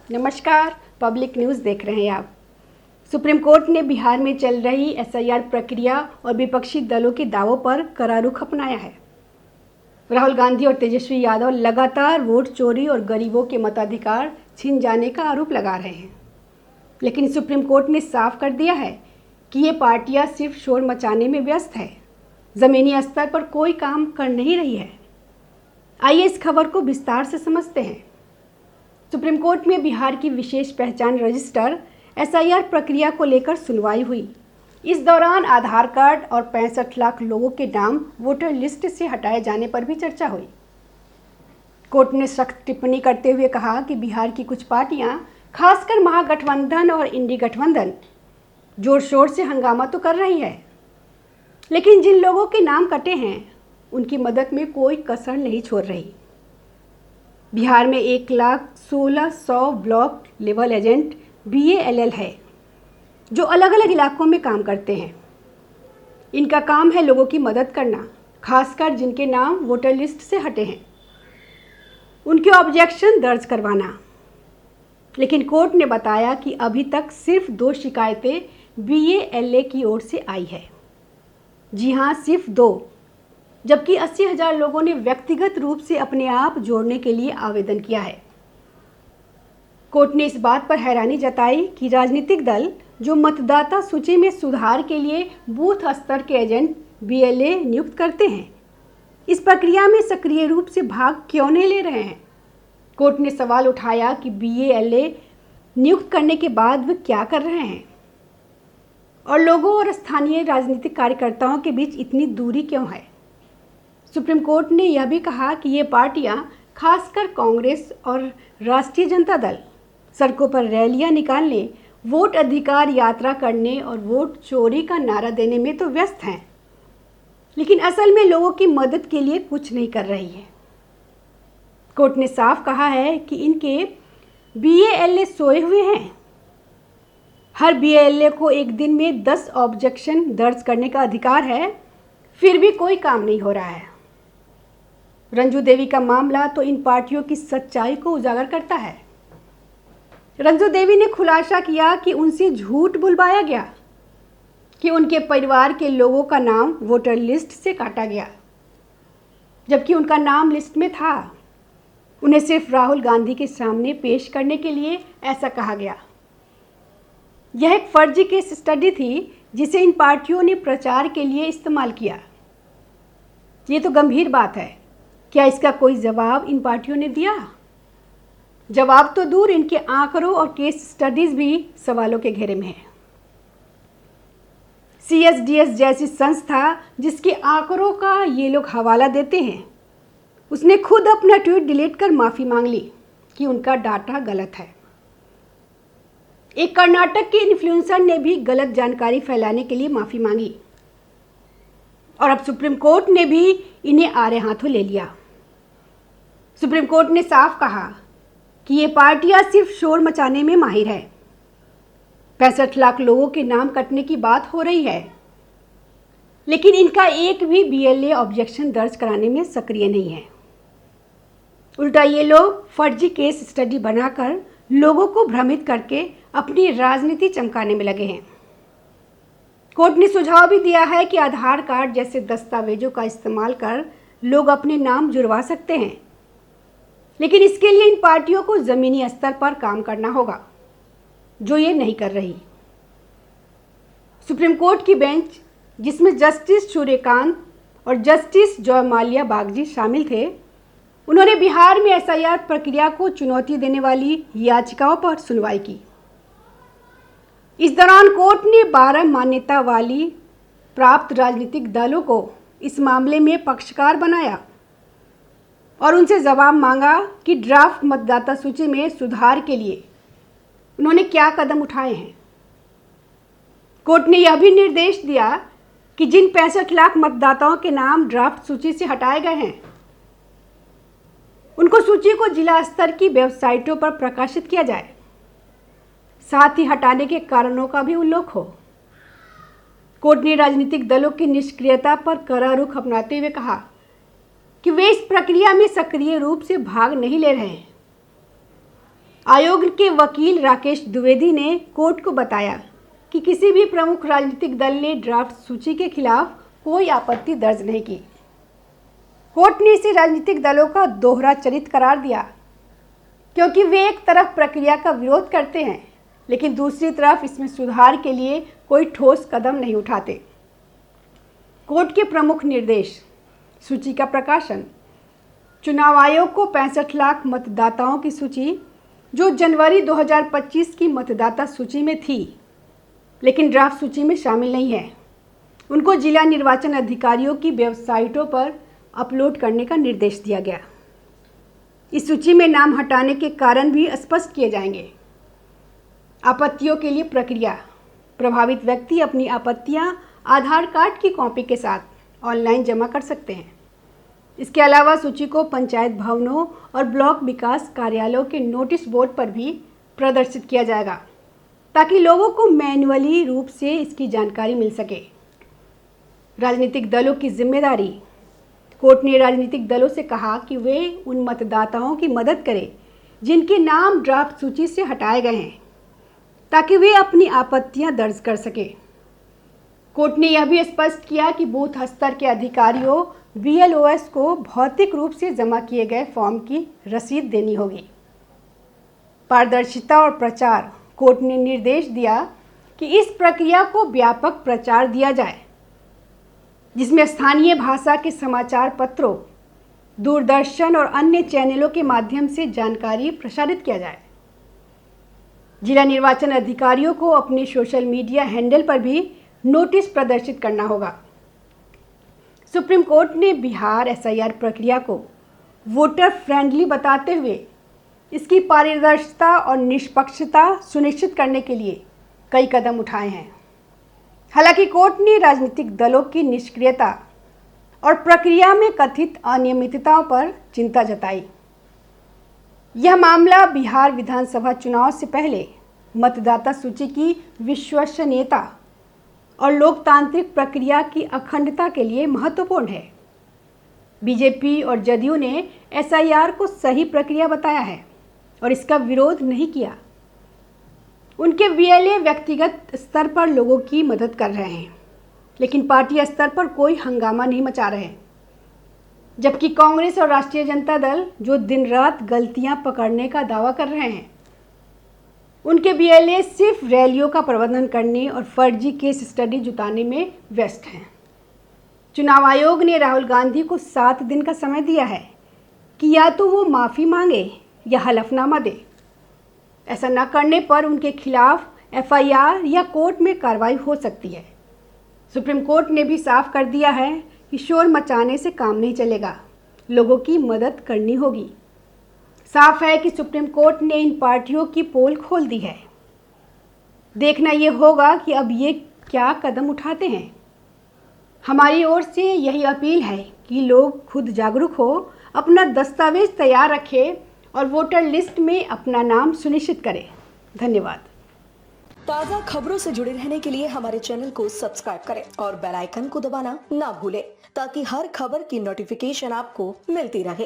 नमस्कार, public news देख रहे हैं आप। सुप्रीम कोर्ट ने बिहार में चल रही एसआईआर प्रक्रिया और विपक्षी दलों के दावों पर कड़ा रुख अपनाया है। राहुल गांधी और तेजस्वी यादव लगातार वोट चोरी और गरीबों के मताधिकार छीन जाने का आरोप लगा रहे हैं, लेकिन सुप्रीम कोर्ट ने साफ कर दिया है कि ये पार्टियां सिर्फ शोर मचाने में व्यस्त है, ज़मीनी स्तर पर कोई काम कर नहीं रही है। आइए इस खबर को विस्तार से समझते हैं। सुप्रीम कोर्ट में बिहार की विशेष पहचान रजिस्टर एसआईआर प्रक्रिया को लेकर सुनवाई हुई। इस दौरान आधार कार्ड और 65 लाख लोगों के नाम वोटर लिस्ट से हटाए जाने पर भी चर्चा हुई। कोर्ट ने सख्त टिप्पणी करते हुए कहा कि बिहार की कुछ पार्टियां, खासकर महागठबंधन और इंडी गठबंधन, जोर शोर से हंगामा तो कर रही है, लेकिन जिन लोगों के नाम कटे हैं उनकी मदद में कोई कसर नहीं छोड़ रही। बिहार में 1,16,100 ब्लॉक लेवल एजेंट BALL है, जो अलग अलग इलाकों में काम करते हैं। इनका काम है लोगों की मदद करना, खासकर जिनके नाम वोटर लिस्ट से हटे हैं, उनके ऑब्जेक्शन दर्ज करवाना। लेकिन कोर्ट ने बताया कि अभी तक सिर्फ 2 शिकायतें BALA की ओर से आई है। जी हाँ, सिर्फ 2, जबकि 80,000 लोगों ने व्यक्तिगत रूप से अपने आप जोड़ने के लिए आवेदन किया है। कोर्ट ने इस बात पर हैरानी जताई कि राजनीतिक दल जो मतदाता सूची में सुधार के लिए बूथ स्तर के एजेंट BLA नियुक्त करते हैं, इस प्रक्रिया में सक्रिय रूप से भाग क्यों नहीं ले रहे हैं। कोर्ट ने सवाल उठाया कि BALA नियुक्त करने के बाद वे क्या कर रहे हैं और लोगों और स्थानीय राजनीतिक कार्यकर्ताओं के बीच इतनी दूरी क्यों है। सुप्रीम कोर्ट ने यह भी कहा कि ये पार्टियां, खासकर कांग्रेस और राष्ट्रीय जनता दल, सड़कों पर रैलियां निकालने, वोट अधिकार यात्रा करने और वोट चोरी का नारा देने में तो व्यस्त हैं, लेकिन असल में लोगों की मदद के लिए कुछ नहीं कर रही है। कोर्ट ने साफ कहा है कि इनके BALA सोए हुए हैं। हर BALA को एक दिन में 10 ऑब्जेक्शन दर्ज करने का अधिकार है, फिर भी कोई काम नहीं हो रहा है। रंजू देवी का मामला तो इन पार्टियों की सच्चाई को उजागर करता है। रंजू देवी ने खुलासा किया कि उनसे झूठ बुलवाया गया कि उनके परिवार के लोगों का नाम वोटर लिस्ट से काटा गया, जबकि उनका नाम लिस्ट में था। उन्हें सिर्फ राहुल गांधी के सामने पेश करने के लिए ऐसा कहा गया। यह एक फर्जी केस स्टडी थी जिसे इन पार्टियों ने प्रचार के लिए इस्तेमाल किया। ये तो गंभीर बात है। क्या इसका कोई जवाब इन पार्टियों ने दिया? जवाब तो दूर, इनके आंकड़ों और केस स्टडीज भी सवालों के घेरे में है। CSDS जैसी संस्था जिसके आंकड़ों का ये लोग हवाला देते हैं, उसने खुद अपना ट्वीट डिलीट कर माफ़ी मांग ली कि उनका डाटा गलत है। एक कर्नाटक के इन्फ्लुएंसर ने भी गलत जानकारी फैलाने के लिए माफ़ी मांगी और अब सुप्रीम कोर्ट ने भी इन्हें आड़े हाथों ले लिया। सुप्रीम कोर्ट ने साफ कहा कि ये पार्टियां सिर्फ शोर मचाने में माहिर है। 65 लाख लोगों के नाम कटने की बात हो रही है, लेकिन इनका एक भी BLA ऑब्जेक्शन दर्ज कराने में सक्रिय नहीं है। उल्टा ये लोग फर्जी केस स्टडी बनाकर लोगों को भ्रमित करके अपनी राजनीति चमकाने में लगे हैं। कोर्ट ने सुझाव भी दिया है कि आधार कार्ड जैसे दस्तावेजों का इस्तेमाल कर लोग अपने नाम जुड़वा सकते हैं, लेकिन इसके लिए इन पार्टियों को ज़मीनी स्तर पर काम करना होगा, जो ये नहीं कर रही। सुप्रीम कोर्ट की बेंच, जिसमें जस्टिस सूर्यकांत और जस्टिस जयमाल्या बागची शामिल थे, उन्होंने बिहार में SIR प्रक्रिया को चुनौती देने वाली याचिकाओं पर सुनवाई की। इस दौरान कोर्ट ने 12 मान्यता वाली प्राप्त राजनीतिक दलों को इस मामले में पक्षकार बनाया और उनसे जवाब मांगा कि ड्राफ्ट मतदाता सूची में सुधार के लिए उन्होंने क्या कदम उठाए हैं। कोर्ट ने यह भी निर्देश दिया कि जिन 65 लाख मतदाताओं के नाम ड्राफ्ट सूची से हटाए गए हैं, उनको सूची को जिला स्तर की वेबसाइटों पर प्रकाशित किया जाए, साथ ही हटाने के कारणों का भी उल्लेख हो। कोर्ट ने राजनीतिक दलों की निष्क्रियता पर कड़ा रुख अपनाते हुए कहा कि वे इस प्रक्रिया में सक्रिय रूप से भाग नहीं ले रहे हैं। आयोग के वकील राकेश द्विवेदी ने कोर्ट को बताया कि किसी भी प्रमुख राजनीतिक दल ने ड्राफ्ट सूची के खिलाफ कोई आपत्ति दर्ज नहीं की। कोर्ट ने इसे राजनीतिक दलों का दोहरा चरित्र करार दिया, क्योंकि वे एक तरफ प्रक्रिया का विरोध करते हैं लेकिन दूसरी तरफ इसमें सुधार के लिए कोई ठोस कदम नहीं उठाते। कोर्ट के प्रमुख निर्देश: सूची का प्रकाशन। चुनाव आयोग को 65 लाख मतदाताओं की सूची, जो जनवरी 2025 की मतदाता सूची में थी लेकिन ड्राफ्ट सूची में शामिल नहीं है, उनको जिला निर्वाचन अधिकारियों की वेबसाइटों पर अपलोड करने का निर्देश दिया गया। इस सूची में नाम हटाने के कारण भी स्पष्ट किए जाएंगे। आपत्तियों के लिए प्रक्रिया: प्रभावित व्यक्ति अपनी आपत्तियां आधार कार्ड की कॉपी के साथ ऑनलाइन जमा कर सकते हैं। इसके अलावा सूची को पंचायत भवनों और ब्लॉक विकास कार्यालयों के नोटिस बोर्ड पर भी प्रदर्शित किया जाएगा, ताकि लोगों को मैन्युअली रूप से इसकी जानकारी मिल सके। राजनीतिक दलों की जिम्मेदारी: कोर्ट ने राजनीतिक दलों से कहा कि वे उन मतदाताओं की मदद करें जिनके नाम ड्राफ्ट सूची से हटाए गए हैं, ताकि वे अपनी आपत्तियां दर्ज कर सकें। कोर्ट ने यह भी स्पष्ट किया कि बूथ स्तर के अधिकारियों BLOs को भौतिक रूप से जमा किए गए फॉर्म की रसीद देनी होगी। पारदर्शिता और प्रचार: कोर्ट ने निर्देश दिया कि इस प्रक्रिया को व्यापक प्रचार दिया जाए, जिसमें स्थानीय भाषा के समाचार पत्रों, दूरदर्शन और अन्य चैनलों के माध्यम से जानकारी प्रसारित किया जाए। जिला निर्वाचन अधिकारियों को अपने सोशल मीडिया हैंडल पर भी नोटिस प्रदर्शित करना होगा। सुप्रीम कोर्ट ने बिहार SIR प्रक्रिया को वोटर फ्रेंडली बताते हुए इसकी पारदर्शिता और निष्पक्षता सुनिश्चित करने के लिए कई कदम उठाए हैं। हालांकि कोर्ट ने राजनीतिक दलों की निष्क्रियता और प्रक्रिया में कथित अनियमितताओं पर चिंता जताई। यह मामला बिहार विधानसभा चुनाव से पहले मतदाता सूची की विश्वसनीयता और लोकतांत्रिक प्रक्रिया की अखंडता के लिए महत्वपूर्ण है। बीजेपी और जदयू ने SIR को सही प्रक्रिया बताया है और इसका विरोध नहीं किया। उनके VLA व्यक्तिगत स्तर पर लोगों की मदद कर रहे हैं, लेकिन पार्टी स्तर पर कोई हंगामा नहीं मचा रहे हैं। जबकि कांग्रेस और राष्ट्रीय जनता दल, जो दिन रात गलतियां पकड़ने का दावा कर रहे हैं, उनके VLA सिर्फ रैलियों का प्रबंधन करने और फर्जी केस स्टडी जुटाने में व्यस्त हैं। चुनाव आयोग ने राहुल गांधी को 7 दिन का समय दिया है कि या तो वो माफ़ी मांगे या हलफनामा दे। ऐसा न करने पर उनके खिलाफ FIR या कोर्ट में कार्रवाई हो सकती है। सुप्रीम कोर्ट ने भी साफ कर दिया है कि शोर मचाने से काम नहीं चलेगा, लोगों की मदद करनी होगी। साफ है कि सुप्रीम कोर्ट ने इन पार्टियों की पोल खोल दी है। देखना ये होगा कि अब ये क्या कदम उठाते हैं। हमारी ओर से यही अपील है कि लोग खुद जागरूक हो, अपना दस्तावेज तैयार रखें और वोटर लिस्ट में अपना नाम सुनिश्चित करें। धन्यवाद। ताज़ा खबरों से जुड़े रहने के लिए हमारे चैनल को सब्सक्राइब करें और बेल आइकन को दबाना ना भूलें, ताकि हर खबर की नोटिफिकेशन आपको मिलती रहे।